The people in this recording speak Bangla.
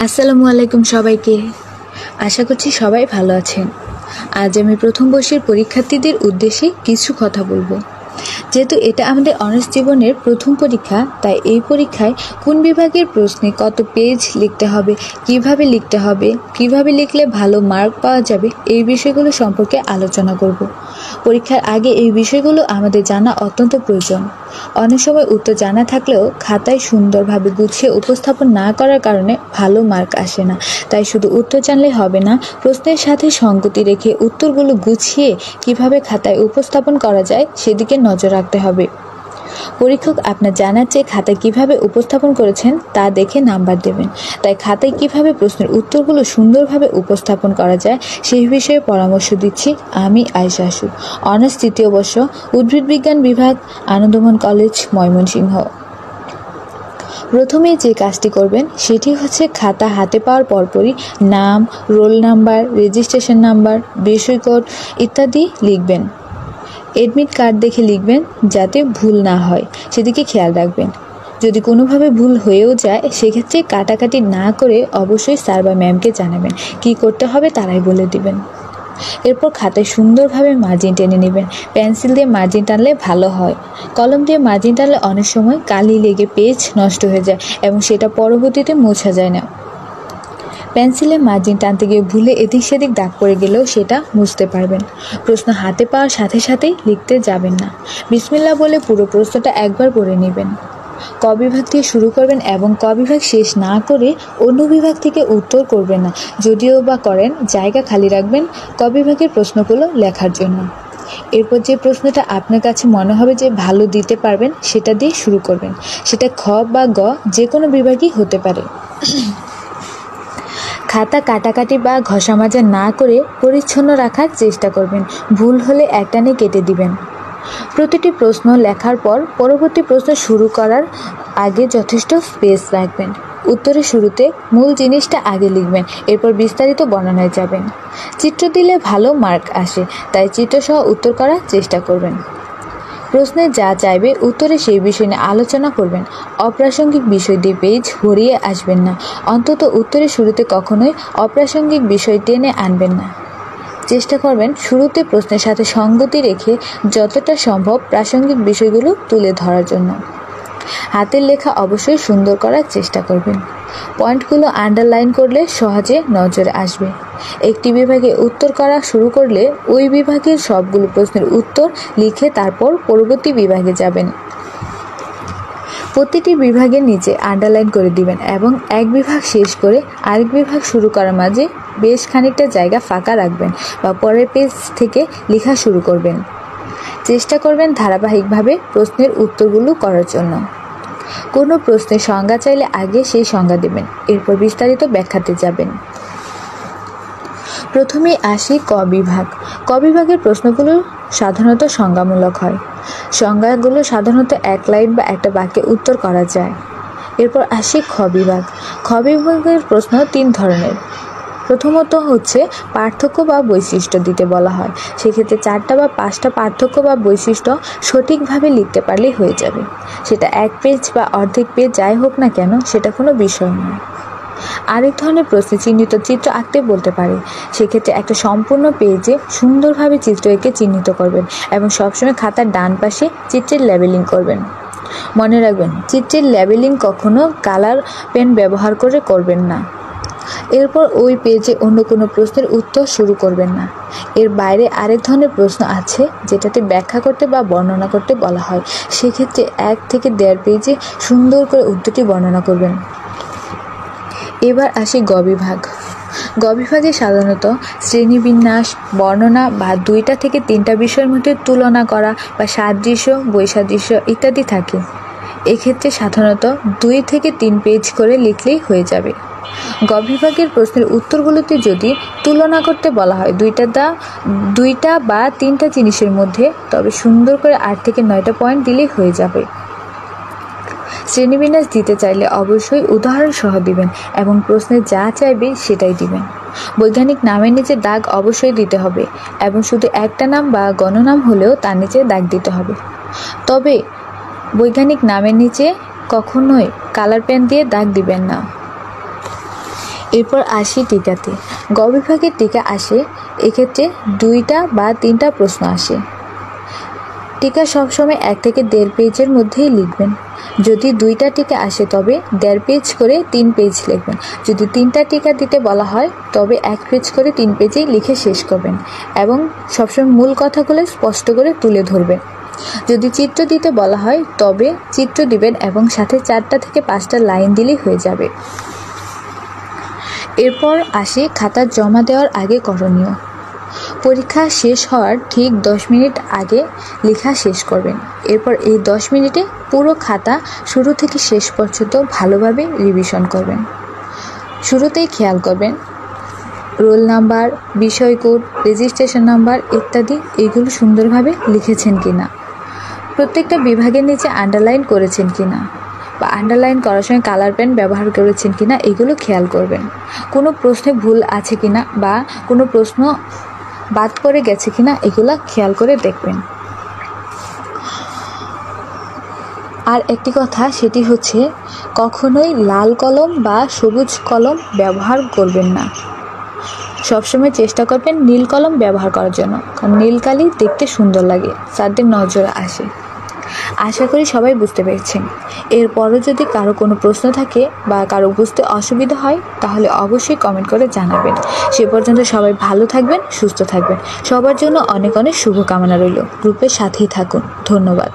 আসসালামু আলাইকুম সবাইকে। আশা করছি সবাই ভালো আছেন। আজ আমি প্রথম বর্ষের পরীক্ষার্থীদের উদ্দেশ্যে কিছু কথা বলবো। যেহেতু এটা আমাদের অনার্স জীবনের প্রথম পরীক্ষা, তাই এই পরীক্ষায় কোন বিভাগের প্রশ্নে কত পেজ লিখতে হবে, কিভাবে লিখলে ভালো মার্ক পাওয়া যাবে, এই বিষয়গুলো সম্পর্কে আলোচনা করব। পরীক্ষার আগে এই বিষয়গুলো আমাদের জানা অত্যন্ত প্রয়োজন। অনেক সময় উত্তর জানা থাকলেও খাতায় সুন্দরভাবে গুছিয়ে উপস্থাপন না করার কারণে ভালো মার্ক আসে না। তাই শুধু উত্তর জানলেই হবে না, প্রশ্নের সাথে সঙ্গতি রেখে উত্তরগুলো গুছিয়ে কিভাবে খাতায় উপস্থাপন করা যায় সেদিকে নজর রাখতে হবে। পরীক্ষক আপনার জানার চেয়ে খাতায় কিভাবে উপস্থাপন করেছেন তা দেখে নাম্বার দেবেন। তাই খাতায় কিভাবে প্রশ্নের উত্তরগুলো সুন্দরভাবে উপস্থাপন করা যায় সেই বিষয়ে পরামর্শ দিচ্ছি আমি আয়েশা আসু, অনার্স তৃতীয় বর্ষ, উদ্ভিদ বিজ্ঞান বিভাগ, আনন্দমোহন কলেজ, ময়মনসিংহ। প্রথমে যে কাজটি করবেন সেটি হচ্ছে খাতা হাতে পাওয়ার পরপরই নাম, রোল নাম্বার, রেজিস্ট্রেশন নাম্বার, বিষয় কোড ইত্যাদি লিখবেন। এডমিট কার্ড দেখে লিখবেন যাতে ভুল না হয় সেদিকে খেয়াল রাখবেন। যদি কোনোভাবে ভুল হয়েও যায় সেক্ষেত্রে কাটাকাটি না করে অবশ্যই স্যার বা ম্যামকে জানাবেন। কী করতে হবে তারাই বলে দিবেন। এরপর খাতায় সুন্দরভাবে মার্জিন টেনে নেবেন। পেন্সিল দিয়ে মার্জিন টানলে ভালো হয়। কলম দিয়ে মার্জিন টানলে অনেক সময় কালি লেগে পেজ নষ্ট হয়ে যায় এবং সেটা পরবর্তীতে মোছা যায় না। পেন্সিলে মার্জিন টানতে গিয়ে ভুলে এদিক সেদিক দাগ পড়ে গেলেও সেটা মুছতে পারবেন। প্রশ্ন হাতে পাওয়ার সাথে সাথেই লিখতে যাবেন না। বিসমিল্লাহ বলে পুরো প্রশ্নটা একবার পড়ে নেবেন। ক বিভাগ দিয়ে শুরু করবেন এবং ক বিভাগ শেষ না করে অন্য বিভাগ থেকে উত্তর করবেন না। যদিও বা করেন, জায়গা খালি রাখবেন ক বিভাগের প্রশ্নগুলো লেখার জন্য। এরপর যে প্রশ্নটা আপনার কাছে মনে হবে যে ভালো দিতে পারবেন সেটা দিয়ে শুরু করবেন। সেটা খ বা গ যে কোনো বিভাগই হতে পারে। খাতা কাটাকাটি বা ঘষা মাজা না করে পরিচ্ছন্ন রাখার চেষ্টা করবেন। ভুল হলে একটানে কেটে দিবেন। প্রতিটি প্রশ্ন লেখার পর পরবর্তী প্রশ্ন শুরু করার আগে যথেষ্ট স্পেস রাখবেন। উত্তরের শুরুতে মূল জিনিসটা আগে লিখবেন, এরপর বিস্তারিত বর্ণনায় যাবেন। চিত্র দিলে ভালো মার্ক আসে, তাই চিত্রসহ উত্তর করার চেষ্টা করবেন। প্রশ্নে যা চাইবে উত্তরে সেই বিষয় নিয়ে আলোচনা করবেন। অপ্রাসঙ্গিক বিষয় দিয়ে পেজ ভরিয়ে আসবেন না। অন্তত উত্তরের শুরুতে কখনোই অপ্রাসঙ্গিক বিষয় টেনে আনবেন না। চেষ্টা করবেন শুরুতে প্রশ্নের সাথে সঙ্গতি রেখে যতটা সম্ভব প্রাসঙ্গিক বিষয়গুলো তুলে ধরার জন্য। হাতের লেখা অবশ্যই সুন্দর করার চেষ্টা করবেন। পয়েন্টগুলো আন্ডারলাইন করলে সহজে নজরে আসবে। একটি বিভাগে উত্তর করা শুরু করলে ওই বিভাগের সবগুলো প্রশ্নের উত্তর লিখে তারপর পরবর্তী বিভাগে যাবেন। প্রতিটি বিভাগের নিচে আন্ডারলাইন করে দিবেন এবং এক বিভাগ শেষ করে আরেক বিভাগ শুরু করার মাঝে বেশ খানিকটা জায়গা ফাঁকা রাখবেন বা পরের পেজ থেকে লেখা শুরু করবেন। চেষ্টা করবেন ধারাবাহিকভাবে প্রশ্নের উত্তরগুলো করার জন্য। কোনো প্রশ্নের সংজ্ঞা চাইলে আগে সেই সংজ্ঞা দেবেন, এরপর বিস্তারিত ব্যাখ্যাতে যাবেন। প্রথমেই আসি ক বিভাগ। ক বিভাগের প্রশ্নগুলো সাধারণত সংজ্ঞামূলক হয়। সংজ্ঞাগুলো সাধারণত এক লাইন বা একটা বাক্যে উত্তর করা যায়। এরপর আসি খ বিভাগ। খ বিভাগের প্রশ্ন তিন ধরনের। প্রথমত হচ্ছে পার্থক্য বা বৈশিষ্ট্য দিতে বলা হয়। সেক্ষেত্রে 4টা বা 5টা পার্থক্য বা বৈশিষ্ট্য সঠিকভাবে লিখতে পারলেই হয়ে যাবে। সেটা 1 পেজ বা অর্ধেক পেজ যাই হোক না কেন, সেটা কোনো বিষয় নয়। আরেক ধরনের প্রশ্নে চিহ্নিত চিত্র আঁকতে বলতে পারে। সেক্ষেত্রে একটা সম্পূর্ণ পেজে সুন্দরভাবে চিত্র এঁকে চিহ্নিত করবেন এবং সবসময় খাতার ডান পাশে চিত্রের লেবেলিং করবেন। মনে রাখবেন, চিত্রের লেবেলিং কখনো কালার পেন ব্যবহার করে করবেন না। এরপর ওই পেজে অন্য কোনো প্রশ্নের উত্তর শুরু করবেন না। এর বাইরে আরেক ধরনের প্রশ্ন আছে যেটাতে ব্যাখ্যা করতে বা বর্ণনা করতে বলা হয়। সেক্ষেত্রে 1 থেকে 1.5 পেজে সুন্দর করে উত্তরটি বর্ণনা করবেন। এবার আসি গ বিভাগ। গ বিভাগে সাধারণত শ্রেণীবিন্যাস, বর্ণনা বা 2টা থেকে 3টা বিষয়ের মধ্যে তুলনা করা বা সাদৃশ্য, বৈসাদৃশ্য ইত্যাদি থাকে। এক্ষেত্রে সাধারণত 2 থেকে 3 পেজ করে লিখলেই হয়ে যাবে। গ বিভাগের প্রশ্নের উত্তরগুলোতে যদি তুলনা করতে বলা হয় 2টা বা 3টা জিনিসের মধ্যে, তবে সুন্দর করে 8 থেকে 9টা পয়েন্ট দিলেই হয়ে যাবে। শ্রেণীবিন্যাস দিতে চাইলে অবশ্যই উদাহরণ সহ দিবেন এবং প্রশ্নে যা চাইবে সেটাই দিবেন। বৈজ্ঞানিক নামের নিচে দাগ অবশ্যই দিতে হবে এবং শুধু একটা নাম বা গণনাম হলেও তার নিচে দাগ দিতে হবে। তবে বৈজ্ঞানিক নামের নিচে কখনোই কালার পেন দিয়ে দাগ দিবেন না। এরপর আসি টিকাতে। গ বিভাগের টিকা আসে, এক্ষেত্রে 2টা বা 3টা প্রশ্ন আসে। টিকা সবসময় 1 থেকে 1.5 পেজের মধ্যেই লিখবেন। যদি 2টা টিকা আসে তবে 1.5 পেজ করে 3 পেজ লিখবেন। যদি 3টা টিকা দিতে বলা হয় তবে 1 পেজ করে 3 পেজেই লিখে শেষ করবেন এবং সবসময় মূল কথাগুলো স্পষ্ট করে তুলে ধরবেন। যদি চিত্র দিতে বলা হয় তবে চিত্র দিবেন এবং সাথে 4টা থেকে 5টা লাইন দিলেই হয়ে যাবে। এরপর আসি খাতা জমা দেওয়ার আগে করণীয়। পরীক্ষা শেষ হওয়ার ঠিক 10 মিনিট আগে লেখা শেষ করবেন। এরপর এই 10 মিনিটে পুরো খাতা শুরু থেকে শেষ পর্যন্ত ভালোভাবে রিভিশন করবেন। শুরুতেই খেয়াল করবেন রোল নাম্বার, বিষয় কোড, রেজিস্ট্রেশন নাম্বার ইত্যাদি এগুলো সুন্দরভাবে লিখেছেন কিনা, প্রত্যেকটা বিভাগের নিচে আন্ডারলাইন করেছেন কিনা বা আন্ডারলাইন করার সময় কালার পেন ব্যবহার করেছেন কিনা এগুলো খেয়াল করবেন। কোনো প্রশ্নে ভুল আছে কিনা বা কোনো প্রশ্ন বাদ পড়ে গেছে কিনা এগুলা খেয়াল করে দেখবেন। আর একটি কথা, সেটি হচ্ছে কখনোই লাল কলম বা সবুজ কলম ব্যবহার করবেন না। সবসময় চেষ্টা করবেন নীল কলম ব্যবহার করার জন্য, কারণ নীল কালি দেখতে সুন্দর লাগে, স্যারদের নজরে আসে। আশা করি সবাই বুঝতে পেরেছেন। এরপরও যদি কারো কোনো প্রশ্ন থাকে বা কারো বুঝতে অসুবিধা হয় তাহলে অবশ্যই কমেন্ট করে জানাবেন। সে পর্যন্ত সবাই ভালো থাকবেন, সুস্থ থাকবেন। সবার জন্য অনেক অনেক শুভকামনা রইল। গ্রুপের সাথেই থাকুন। ধন্যবাদ।